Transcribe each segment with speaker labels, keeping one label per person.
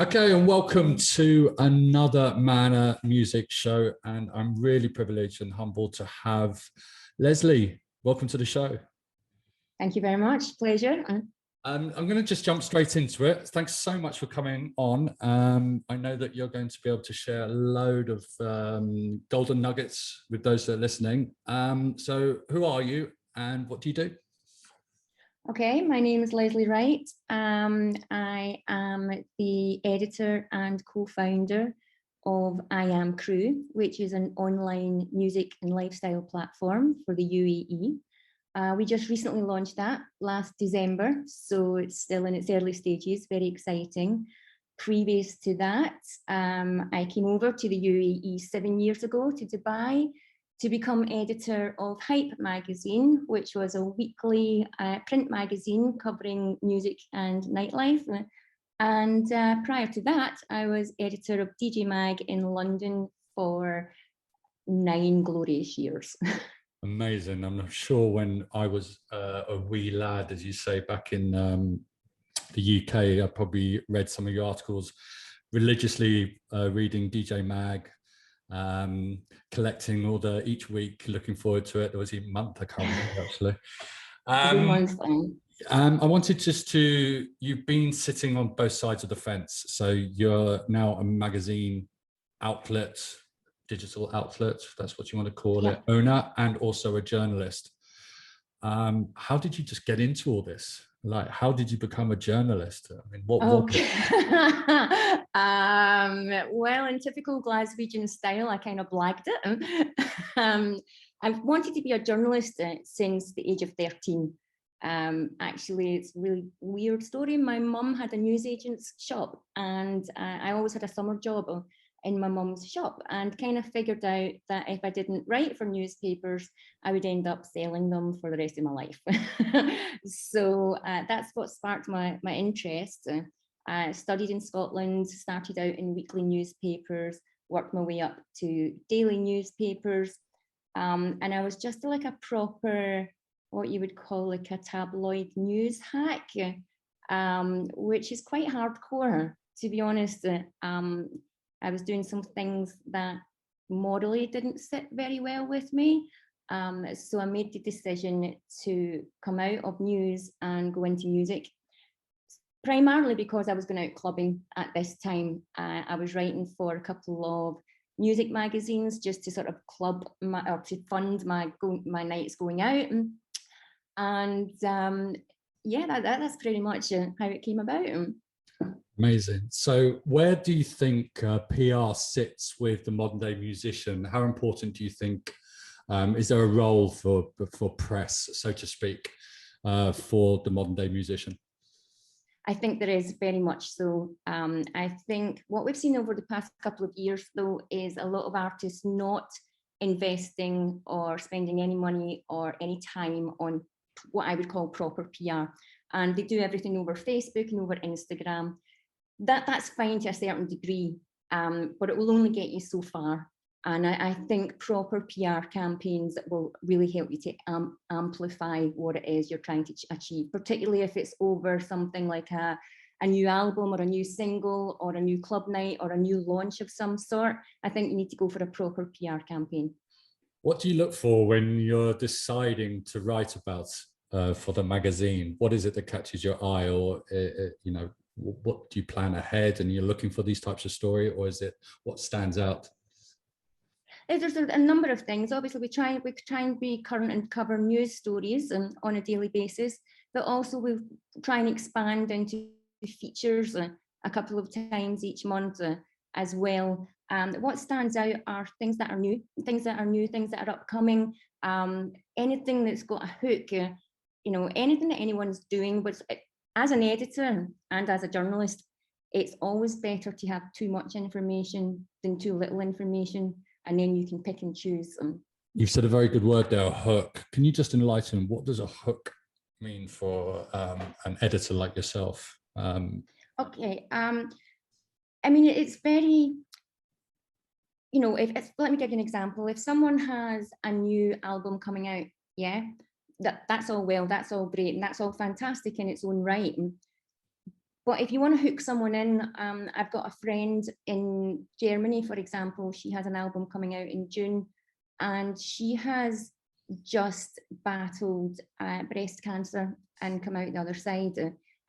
Speaker 1: Okay, and welcome to another Manor Music Show. And I'm really privileged and humbled to have Leslie. Welcome to the show.
Speaker 2: Thank you very much. Pleasure.
Speaker 1: I'm going to just jump straight into it. Thanks so much for coming on. I know that you're going to be able to share a load of golden nuggets with those that are listening. So who are you and what do you do?
Speaker 2: Okay, my name is Leslie Wright. I am the editor and co-founder of I Am Crew, which is an online music and lifestyle platform for the UAE. We just recently launched that last December, so it's still in its early stages, very exciting. Previous to that, I came over to the UAE 7 years ago to Dubai to become editor of Hype magazine, which was a weekly print magazine covering music and nightlife. And prior to that, I was editor of DJ Mag in London for 9 glorious years.
Speaker 1: Amazing. I'm sure when I was a wee lad, as you say, back in the UK, I probably read some of your articles religiously, reading DJ Mag, collecting all the each week, looking forward to it. There was a month, I can't remember actually. I wanted just to, you've been sitting on both sides of the fence. So you're now a magazine outlet, digital outlet, if that's what you want to call it, owner, and also a journalist. How did you just get into all this? Like, how did you become a journalist? I mean, what was it?
Speaker 2: Well, in typical Glaswegian style, I kind of blagged it. I've wanted to be a journalist since the age of 13. Actually, it's a really weird story. My mum had a newsagent's shop, and I always had a summer job in my mum's shop, and kind of figured out that if I didn't write for newspapers, I would end up selling them for the rest of my life. So that's what sparked my interest. I studied in Scotland, started out in weekly newspapers, worked my way up to daily newspapers, and I was just like a proper, what you would call like a tabloid news hack, which is quite hardcore, to be honest. I was doing some things that morally didn't sit very well with me. So I made the decision to come out of news and go into music, primarily because I was going out clubbing at this time. I was writing for a couple of music magazines just to sort of or to fund my nights going out. And yeah, that's pretty much how it came about.
Speaker 1: Amazing. So where do you think PR sits with the modern day musician? How important do you think, is there a role for press, so to speak, for the modern day musician?
Speaker 2: I think there is, very much so. I think what we've seen over the past couple of years, though, is a lot of artists not investing or spending any money or any time on what I would call proper PR. And they do everything over Facebook and over Instagram. That's fine to a certain degree, but it will only get you so far. And I think proper PR campaigns will really help you to amplify what it is you're trying to achieve, particularly if it's over something like a new album or a new single or a new club night or a new launch of some sort. I think you need to go for a proper PR campaign.
Speaker 1: What do you look for when you're deciding to write about for the magazine? What is it that catches your eye, or you know, what do you plan ahead and you're looking for these types of story, or is it what stands out?
Speaker 2: There's a number of things. Obviously, we try and be current and cover news stories on a daily basis, but also we try and expand into features a couple of times each month as well. What stands out are things that are new, things that are upcoming, anything that's got a hook, you know, anything that anyone's doing. But as an editor and as a journalist, it's always better to have too much information than too little information, and then you can pick and choose.
Speaker 1: You've said a very good word there, hook. Can you just enlighten, what does a hook mean for an editor like yourself?
Speaker 2: Okay, I mean, it's very, you know, let me give you an example. If someone has a new album coming out, yeah, that's all well, that's all great, and that's all fantastic in its own right. But if you want to hook someone in, I've got a friend in Germany, for example. She has an album coming out in June, and she has just battled breast cancer and come out the other side.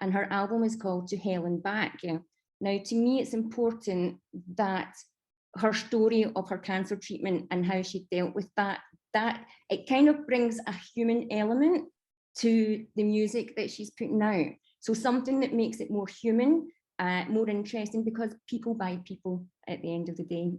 Speaker 2: And her album is called To Hell and Back. Now, to me, it's important that her story of her cancer treatment and how she dealt with that it kind of brings a human element to the music that she's putting out. So something that makes it more human, more interesting, because people buy people at the end of the day.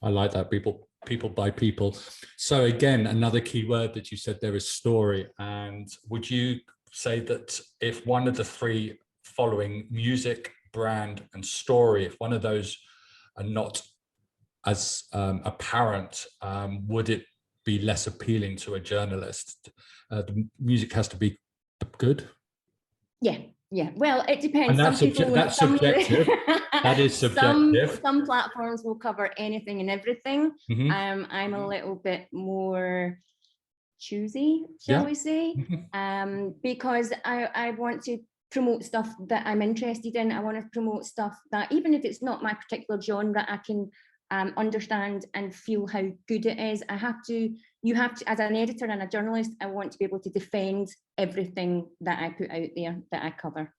Speaker 1: I like that, people buy people. So again, another key word that you said there is story. And would you say that if one of the three following, music, brand, and story, if one of those are not as apparent, would it be less appealing to a journalist? The music has to be good.
Speaker 2: Yeah. Well, it depends.
Speaker 1: And that's subjective. That is subjective.
Speaker 2: Some platforms will cover anything and everything.
Speaker 1: Mm-hmm.
Speaker 2: I'm a little bit more choosy, shall we say? Because I want to promote stuff that I'm interested in. I want to promote stuff that, even if it's not my particular genre, I can understand and feel how good it is. You have to, as an editor and a journalist, I want to be able to defend everything that I put out there, that I cover.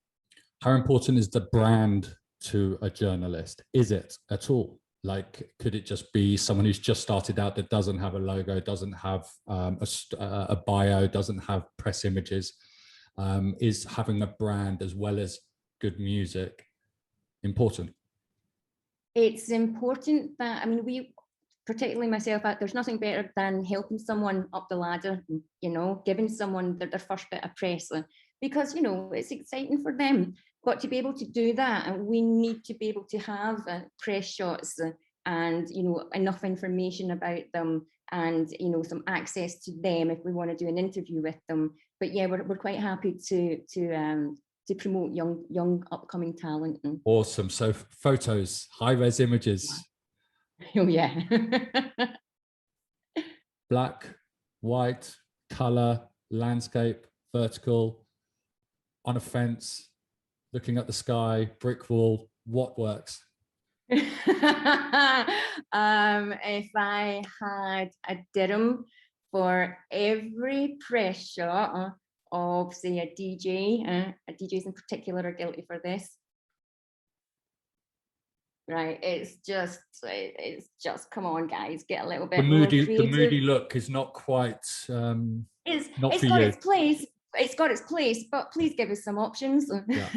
Speaker 1: How important is the brand to a journalist? Is it at all? Like, could it just be someone who's just started out that doesn't have a logo, doesn't have a bio, doesn't have press images? Is having a brand as well as good music important?
Speaker 2: It's important that, I mean, we, particularly myself, there's nothing better than helping someone up the ladder, giving someone their first bit of press, because, it's exciting for them. But to be able to do that, we need to be able to have press shots and, enough information about them and, some access to them if we want to do an interview with them. But yeah, we're quite happy to promote young upcoming talent.
Speaker 1: Awesome. So photos, high-res images.
Speaker 2: Oh yeah.
Speaker 1: Black, white, color, landscape, vertical, on a fence, looking at the sky, brick wall. What works?
Speaker 2: If I had a dirham for every press shot of, say, a DJs in particular are guilty for this. Right, it's just come on, guys, get a little bit more creative.
Speaker 1: The moody look is not quite
Speaker 2: it's
Speaker 1: for
Speaker 2: got
Speaker 1: you.
Speaker 2: its place. It's got its place, but please give us some options. Yeah.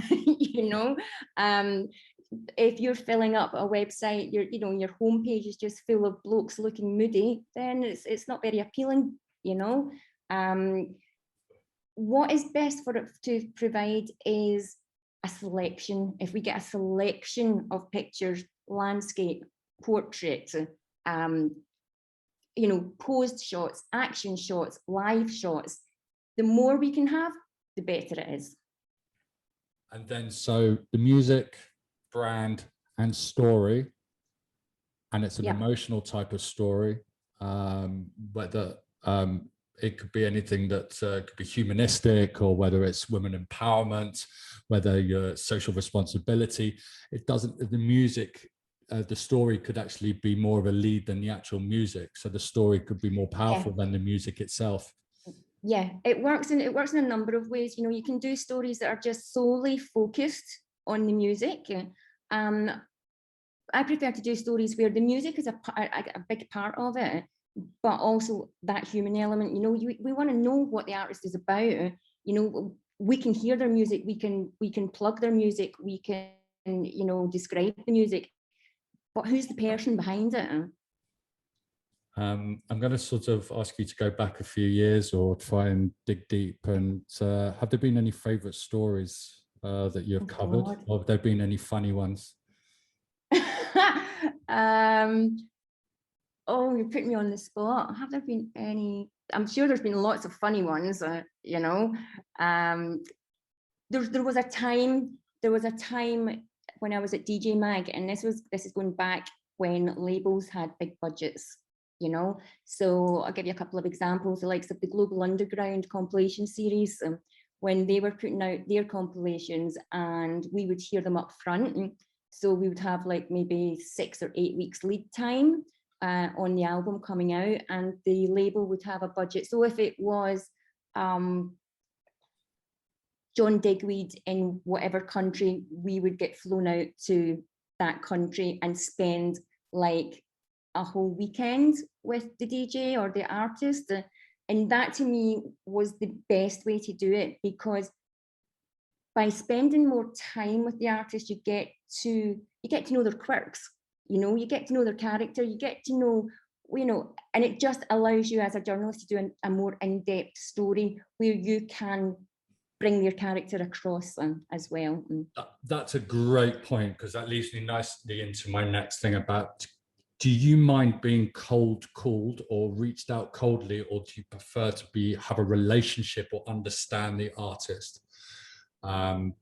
Speaker 2: If you're filling up a website, your homepage is just full of blokes looking moody, then it's not very appealing. What is best for it to provide is a selection. If we get a selection of pictures, landscape, portraits, posed shots, action shots, live shots, the more we can have, the better it is.
Speaker 1: And then, so the music, brand, and story, and it's an emotional type of story, whether it could be anything that could be humanistic, or whether it's women empowerment, whether your social responsibility. It doesn't, the music, the story could actually be more of a lead than the actual music. So the story could be more powerful than the music itself.
Speaker 2: Yeah, it works in a number of ways. You can do stories that are just solely focused on the music. I prefer to do stories where the music is a big part of it, but also that human element. We want to know what the artist is about. We can hear their music, we can plug their music, we can describe the music, but who's the person behind it?
Speaker 1: I'm going to sort of ask you to go back a few years or try and dig deep. And have there been any favorite stories that you've covered? God. Or have there been any funny ones?
Speaker 2: Oh, you put me on the spot. Have there been any? I'm sure there's been lots of funny ones. There was a time when I was at DJ Mag, and this is going back when labels had big budgets. So I'll give you a couple of examples. The likes of the Global Underground compilation series when they were putting out their compilations, and we would hear them up front. And so we would have like maybe 6 or 8 weeks lead time on the album coming out, and the label would have a budget. So if it was John Digweed in whatever country, we would get flown out to that country and spend like a whole weekend with the DJ or the artist. And that to me was the best way to do it, because by spending more time with the artist, you get to know their quirks, you get to know their character, you get to know, and it just allows you as a journalist to do a more in-depth story where you can bring your character across as well.
Speaker 1: That's a great point, because that leads me nicely into my next thing about, do you mind being cold called or reached out coldly, or do you prefer to have a relationship or understand the artist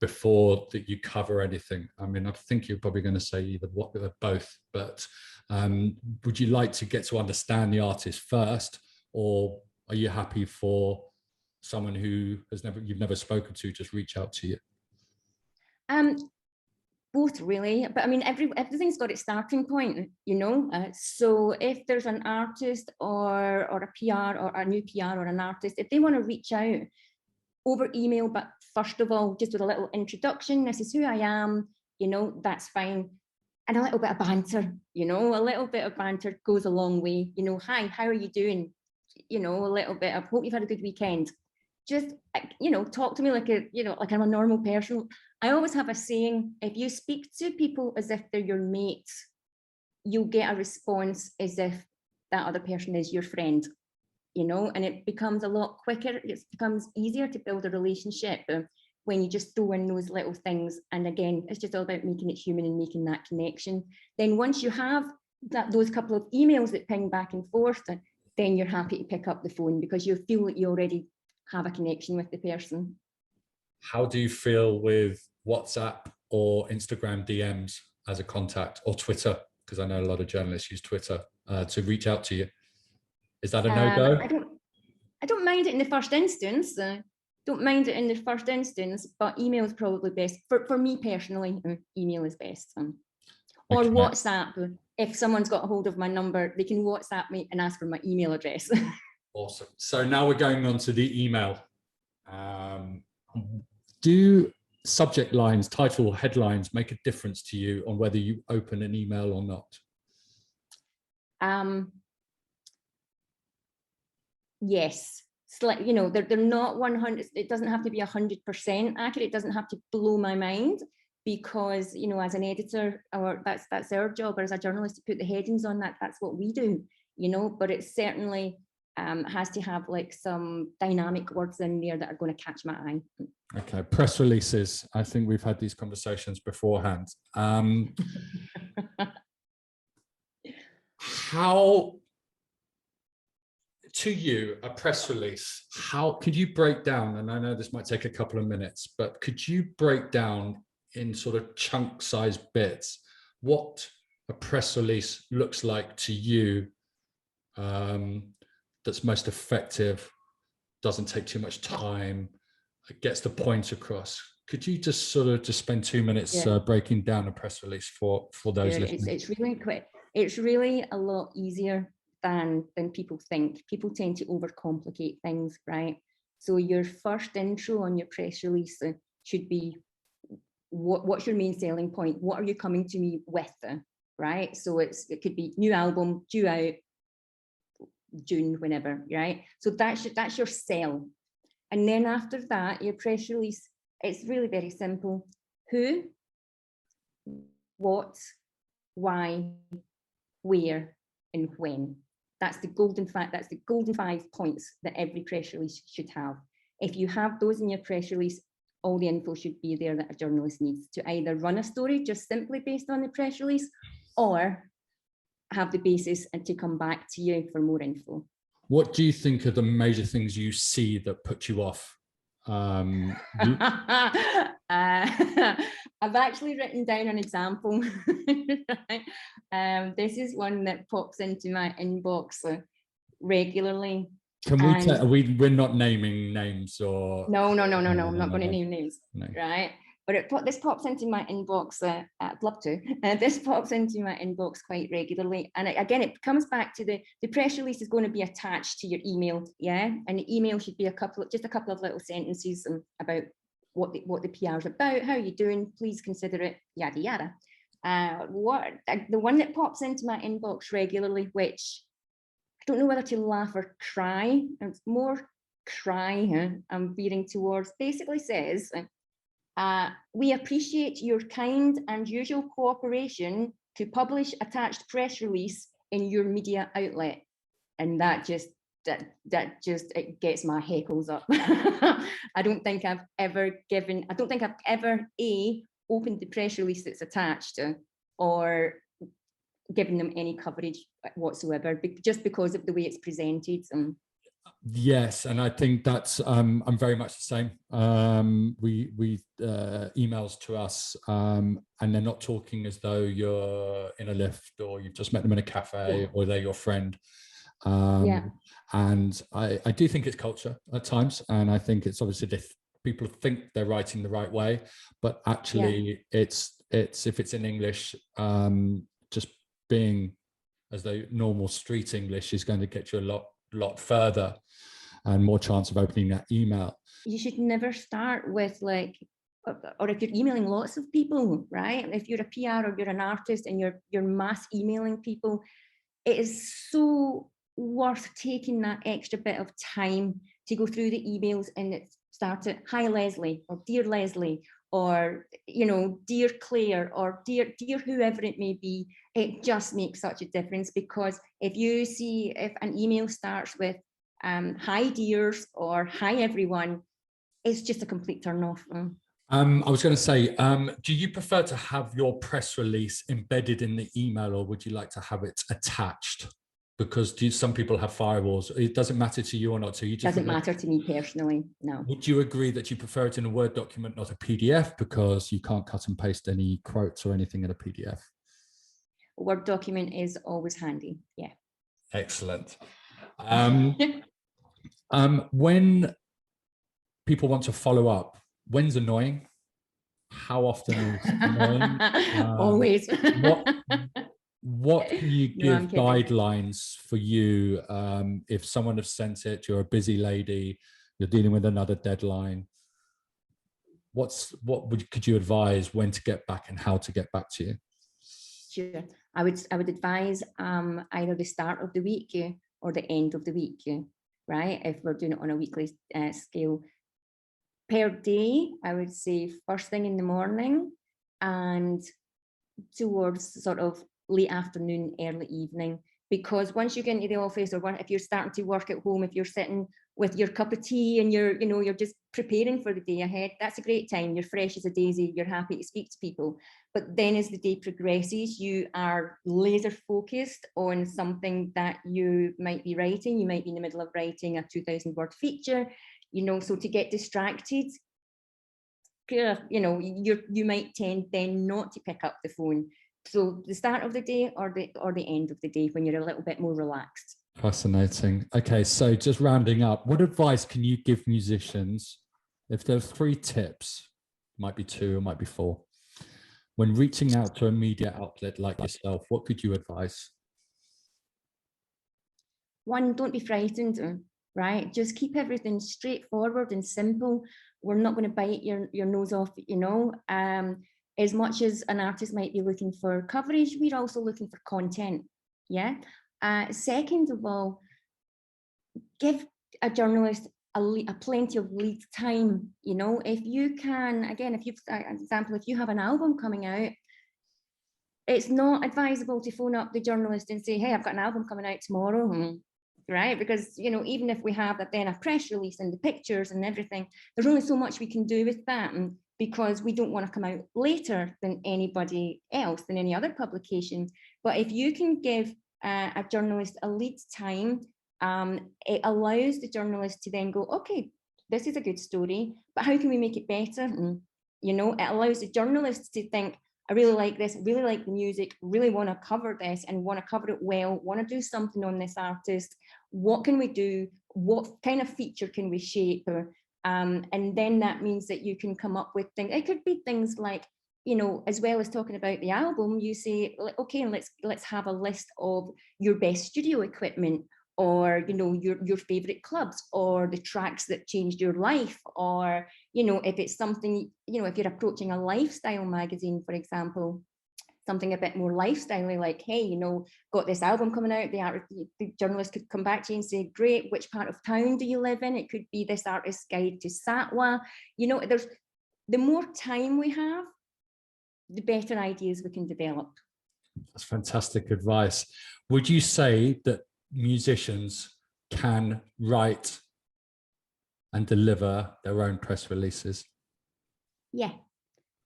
Speaker 1: before that you cover anything? I mean, I think you're probably going to say either both, but would you like to get to understand the artist first, or are you happy for someone who you've never spoken to just reach out to you?
Speaker 2: Both really, but I mean, everything's got its starting point, so if there's an artist or a PR or a new PR or an artist, if they want to reach out over email, but first of all, just with a little introduction, this is who I am, that's fine. And a little bit of banter, a little bit of banter goes a long way. Hi, how are you doing? A little bit of, hope you've had a good weekend. Just, talk to me like I'm a normal person. I always have a saying, if you speak to people as if they're your mates, you'll get a response as if that other person is your friend, and it becomes a lot quicker. It becomes easier to build a relationship when you just throw in those little things. And again, it's just all about making it human and making that connection. Then once you have those couple of emails that ping back and forth, then you're happy to pick up the phone because you feel that you already have a connection with the person.
Speaker 1: How do you feel with WhatsApp or Instagram DMs as a contact, or Twitter? Because I know a lot of journalists use Twitter to reach out to you. Is that a no-go?
Speaker 2: I don't mind it in the first instance. But email is probably best. For me personally, email is best. Or okay. WhatsApp. If someone's got a hold of my number, they can WhatsApp me and ask for my email address.
Speaker 1: Awesome. So now we're going on to the email. Do subject lines, title, headlines make a difference to you on whether you open an email or not?
Speaker 2: Yes. They're not 100. It doesn't have to be 100% accurate. It doesn't have to blow my mind, because as an editor, or that's our job, or as a journalist, to put the headings on that. That's what we do. But it certainly has to have like some dynamic words in there that are going to catch my eye.
Speaker 1: Okay, press releases. I think we've had these conversations beforehand. How, to you, a press release, how could you break down, and I know this might take a couple of minutes, but could you break down in sort of chunk sized bits what a press release looks like to you, that's most effective, doesn't take too much time, gets the point across? Could you just spend 2 minutes breaking down a press release for those listeners?
Speaker 2: It's really quick. It's really a lot easier than people think. People tend to overcomplicate things, right? So your first intro on your press release should be, what's your main selling point? What are you coming to me with, right? So it could be new album due out June, whenever, right? So that's your sell. And then after that, your press release, it's really very simple. Who, what, why, where, and when. That's the golden 5 points that every press release should have. If you have those in your press release, all the info should be there that a journalist needs to either run a story just simply based on the press release, or have the basis and to come back to you for more info.
Speaker 1: What do you think are the major things you see that put you off?
Speaker 2: I've actually written down an example. This is one that pops into my inbox regularly.
Speaker 1: Can we tell, we're not naming names or?
Speaker 2: No, I'm not going to name names,
Speaker 1: no.
Speaker 2: right? But this pops into my inbox, I'd love to, this pops into my inbox quite regularly. And again, it comes back to the press release is going to be attached to your email, yeah? And the email should be just a couple of little sentences about what the PR is about, how are you doing, please consider it, yada, yada. The one that pops into my inbox regularly, which I don't know whether to laugh or cry, it's more cry, I'm veering towards, basically says, we appreciate your kind and usual cooperation to publish attached press release in your media outlet. And that just it gets my hackles up. I don't think I've ever opened the press release that's attached or given them any coverage whatsoever, just because of the way it's presented.
Speaker 1: Yes, and I think that's I'm very much the same. We emails to us, and they're not talking as though you're in a lift or you've just met them in a cafe, or they're your friend. And I do think it's culture at times, and I think it's obviously people think they're writing the right way, but actually it's if it's in English, just being as though normal street English is going to get you a lot further and more chance of opening that email.
Speaker 2: You should never start with like, or if you're emailing lots of people, right? If you're a PR or you're an artist and you're mass emailing people, it is so worth taking that extra bit of time to go through the emails and start it, hi Leslie, or dear Leslie, or dear Claire, or dear whoever it may be. It just makes such a difference, because if an email starts with hi dears or hi everyone, it's just a complete turn off.
Speaker 1: I was going to say, do you prefer to have your press release embedded in the email, or would you like to have it attached? Because some people have firewalls. It doesn't matter to you or not. So you just
Speaker 2: doesn't matter to me personally. No.
Speaker 1: Would you agree that you prefer it in a Word document, not a PDF, because you can't cut and paste any quotes or anything in a PDF?
Speaker 2: A Word document is always handy. Yeah.
Speaker 1: Excellent. When people want to follow up, when's annoying? How often is annoying?
Speaker 2: Always.
Speaker 1: What can you give guidelines for you if someone has sent it, you're a busy lady, you're dealing with another deadline? Could you advise when to get back and how to get back to you?
Speaker 2: Sure, I would advise either the start of the week or the end of the week, right? If we're doing it on a weekly scale. Per day, I would say first thing in the morning and towards sort of late afternoon, early evening, because once you get into the office, or if you're starting to work at home, if you're sitting with your cup of tea and you're just preparing for the day ahead, that's a great time. You're fresh as a daisy, you're happy to speak to people. But then as the day progresses, you are laser focused on something that you might be writing. You might be in the middle of writing a 2,000 word feature, so to get distracted, you might tend then not to pick up the phone. So the start of the day or the end of the day, when you're a little bit more relaxed.
Speaker 1: Fascinating. Okay, so just rounding up, what advice can you give musicians, if there's 3 tips, might be 2, it might be 4, when reaching out to a media outlet like yourself? What could you advise?
Speaker 2: 1, don't be frightened, right? Just keep everything straightforward and simple. We're not going to bite your nose off, as much as an artist might be looking for coverage, we're also looking for content. Yeah. Second of all, give a journalist a plenty of lead time. If you can, again, if you have an album coming out, it's not advisable to phone up the journalist and say, hey, I've got an album coming out tomorrow, right? Because, even if we have then a press release and the pictures and everything, there's only so much we can do with that, because we don't want to come out later than anybody else, than any other publication. But if you can give a journalist a lead time, it allows the journalist to then go, okay, this is a good story, but how can we make it better? It allows the journalist to think, I really like this, really like the music, really want to cover this and want to cover it well, want to do something on this artist. What can we do? What kind of feature can we shape? And then that means that you can come up with things. It could be things like, you know, as well as talking about the album, you say, okay, let's have a list of your best studio equipment, or, you know, your favorite clubs, or the tracks that changed your life, or, you know, if it's something, you know, if you're approaching a lifestyle magazine, for example, something a bit more lifestyle, like, hey, you know, got this album coming out, the journalist could come back to you and say, great, which part of town do you live in? It could be this artist's guide to Satwa. You know, there's, the more time we have, the better ideas we can develop.
Speaker 1: That's fantastic advice. Would you say that musicians can write and deliver their own press releases?
Speaker 2: Yeah,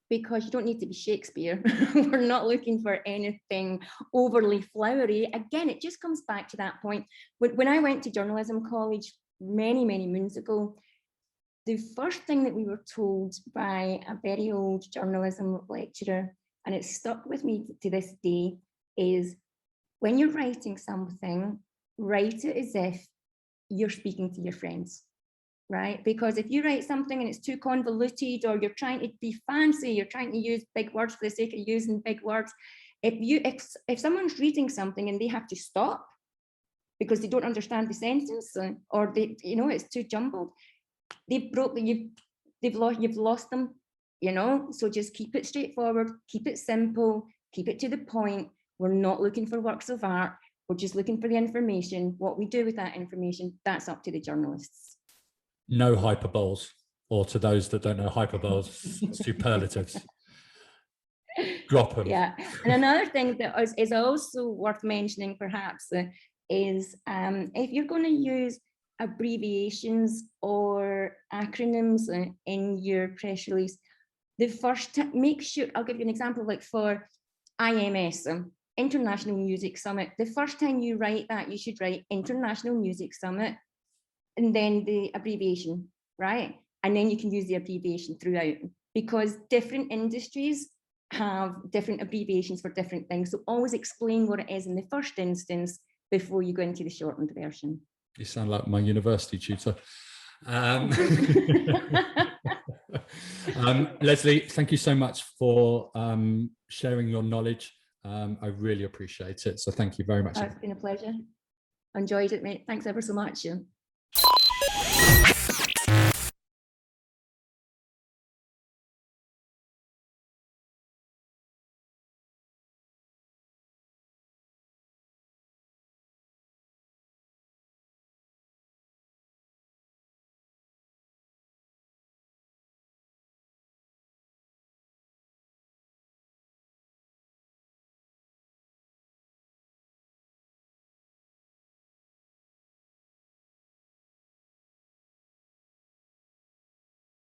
Speaker 2: because you don't need to be Shakespeare. We're not looking for anything overly flowery. Again, it just comes back to that point. When I went to journalism college many, many moons ago, the first thing that we were told by a very old journalism lecturer, and it stuck with me to this day, is when you're writing something, write it as if you're speaking to your friends, right? Because if you write something and it's too convoluted, or you're trying to be fancy, you're trying to use big words for the sake of using big words, if someone's reading something and they have to stop because they don't understand the sentence, or they, you know, it's too jumbled, you've lost them, you know. So just keep it straightforward, keep it simple, keep it to the point. We're not looking for works of art, we're just looking for the information. What we do with that information, that's up to the journalists.
Speaker 1: No hyperboles, or to those that don't know hyperboles, superlatives. Drop them.
Speaker 2: Yeah, and another thing that is also worth mentioning perhaps is if you're going to use abbreviations or acronyms in your press release, the first make sure, I'll give you an example, like for IMS, International Music Summit, the first time you write that, you should write International Music Summit and then the abbreviation, right? And then you can use the abbreviation throughout, because different industries have different abbreviations for different things. So always explain what it is in the first instance before you go into the shortened version.
Speaker 1: You sound like my university tutor. Leslie, thank you so much for sharing your knowledge. I really appreciate it. So thank you very much.
Speaker 2: It's been a pleasure. Enjoyed it, mate. Thanks ever so much.